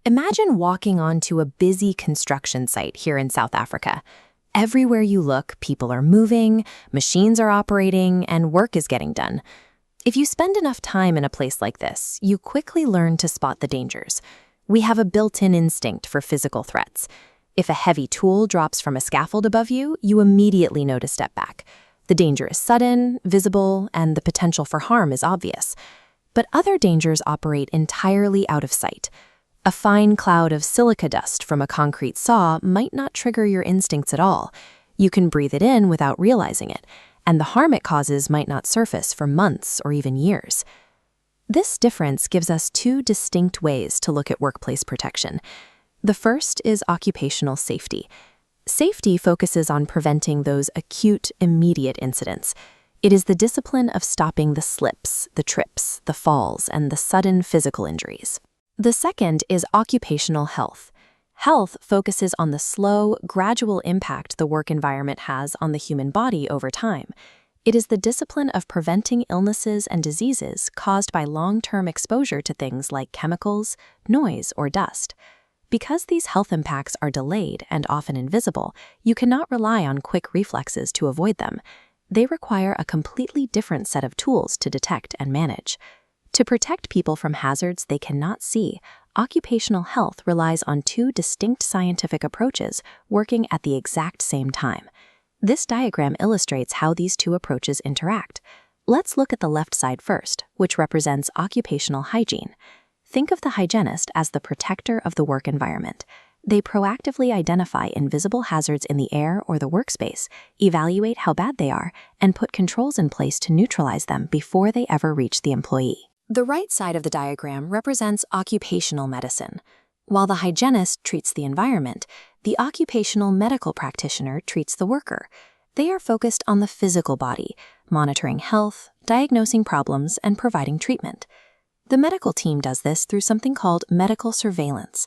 Imagine walking onto a busy construction site here in South Africa. Everywhere you look, people are moving, machines are operating, and work is getting done. If you spend enough time in a place like this, you quickly learn to spot the dangers. We have a built-in instinct for physical threats. If a heavy tool drops from a scaffold above you, you immediately know to step back. The danger is sudden, visible, and the potential for harm is obvious. But other dangers operate entirely out of sight. A fine cloud of silica dust from a concrete saw might not trigger your instincts at all. You can breathe it in without realizing it, and the harm it causes might not surface for months or even years. This difference gives us two distinct ways to look at workplace protection. The first is occupational safety. Safety focuses on preventing those acute, immediate incidents. It is the discipline of stopping the slips, the trips, the falls, and the sudden physical injuries. The second is occupational health. Health focuses on the slow, gradual impact the work environment has on the human body over time. It is the discipline of preventing illnesses and diseases caused by long-term exposure to things like chemicals, noise, or dust. Because these health impacts are delayed and often invisible, you cannot rely on quick reflexes to avoid them. They require a completely different set of tools to detect and manage. To protect people from hazards they cannot see, occupational health relies on two distinct scientific approaches working at the exact same time. This diagram illustrates how these two approaches interact. Let's look at the left side first, which represents occupational hygiene. Think of the hygienist as the protector of the work environment. They proactively identify invisible hazards in the air or the workspace, evaluate how bad they are, and put controls in place to neutralize them before they ever reach the employee. The right side of the diagram represents occupational medicine. While the hygienist treats the environment, the occupational medical practitioner treats the worker. They are focused on the physical body, monitoring health, diagnosing problems, and providing treatment. The medical team does this through something called medical surveillance.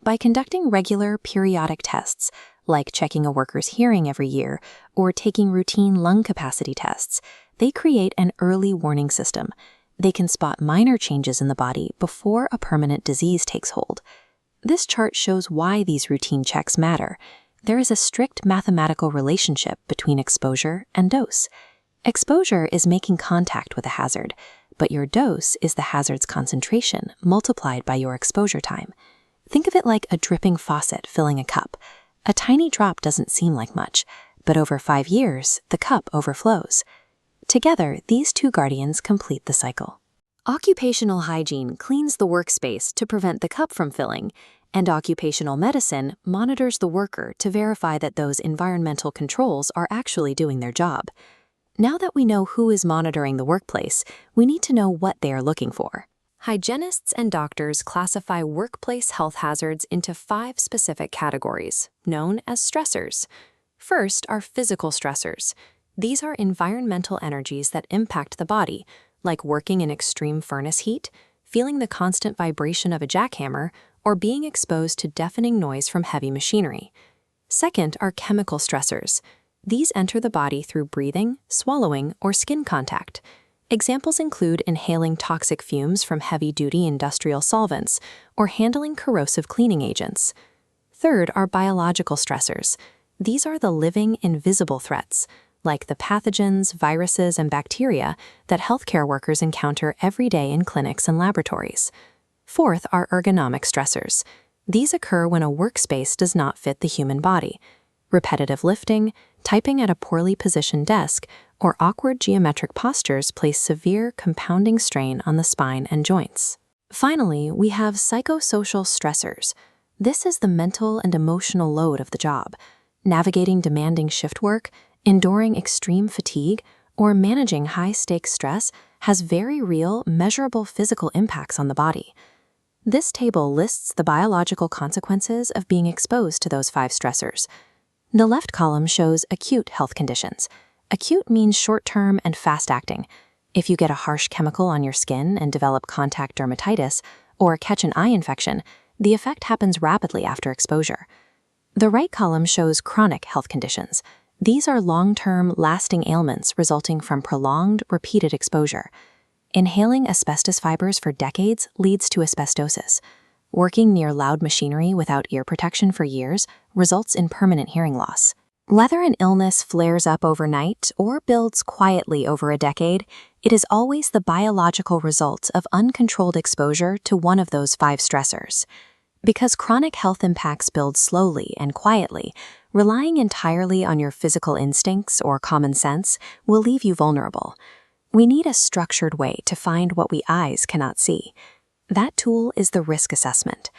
By conducting regular, periodic tests, like checking a worker's hearing every year or taking routine lung capacity tests, they create an early warning system. They can spot minor changes in the body before a permanent disease takes hold. This chart shows why these routine checks matter. There is a strict mathematical relationship between exposure and dose. Exposure is making contact with a hazard, but your dose is the hazard's concentration multiplied by your exposure time. Think of it like a dripping faucet filling a cup. A tiny drop doesn't seem like much, but over 5 years, the cup overflows. Together, these two guardians complete the cycle. Occupational hygiene cleans the workspace to prevent the cup from filling, and occupational medicine monitors the worker to verify that those environmental controls are actually doing their job. Now that we know who is monitoring the workplace, we need to know what they are looking for. Hygienists and doctors classify workplace health hazards into 5 specific categories, known as stressors. First are physical stressors. These are environmental energies that impact the body, like working in extreme furnace heat, feeling the constant vibration of a jackhammer, or being exposed to deafening noise from heavy machinery. Second are chemical stressors. These enter the body through breathing, swallowing, or skin contact. Examples include inhaling toxic fumes from heavy-duty industrial solvents or handling corrosive cleaning agents. Third are biological stressors. These are the living, invisible threats, like the pathogens, viruses, and bacteria that healthcare workers encounter every day in clinics and laboratories. Fourth are ergonomic stressors. These occur when a workspace does not fit the human body. Repetitive lifting, typing at a poorly positioned desk, or awkward geometric postures place severe compounding strain on the spine and joints. Finally, we have psychosocial stressors. This is the mental and emotional load of the job. Navigating demanding shift work, enduring extreme fatigue, or managing high-stakes stress has very real, measurable physical impacts on the body. This table lists the biological consequences of being exposed to those 5 stressors. The left column shows acute health conditions. Acute means short-term and fast-acting. If you get a harsh chemical on your skin and develop contact dermatitis or catch an eye infection, the effect happens rapidly after exposure. The right column shows chronic health conditions. These are long-term, lasting ailments resulting from prolonged, repeated exposure. Inhaling asbestos fibers for decades leads to asbestosis. Working near loud machinery without ear protection for years results in permanent hearing loss. Whether an illness flares up overnight or builds quietly over a decade, it is always the biological result of uncontrolled exposure to one of those 5 stressors. Because chronic health impacts build slowly and quietly, relying entirely on your physical instincts or common sense will leave you vulnerable. We need a structured way to find what we eyes cannot see. That tool is the risk assessment.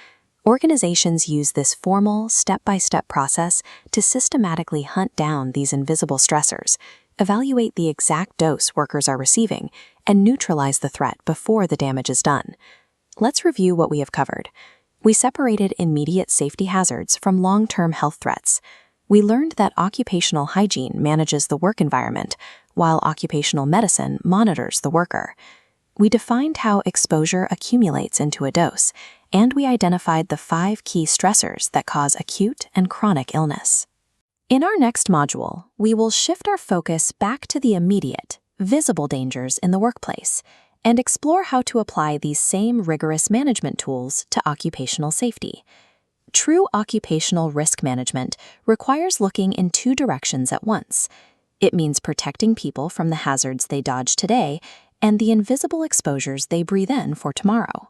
Organizations use this formal, step-by-step process to systematically hunt down these invisible stressors, evaluate the exact dose workers are receiving, and neutralize the threat before the damage is done. Let's review what we have covered. We separated immediate safety hazards from long-term health threats. We learned that occupational hygiene manages the work environment, while occupational medicine monitors the worker. We defined how exposure accumulates into a dose, and we identified the 5 key stressors that cause acute and chronic illness. In our next module, we will shift our focus back to the immediate, visible dangers in the workplace and explore how to apply these same rigorous management tools to occupational safety. True occupational risk management requires looking in 2 directions at once. It means protecting people from the hazards they dodge today and the invisible exposures they breathe in for tomorrow.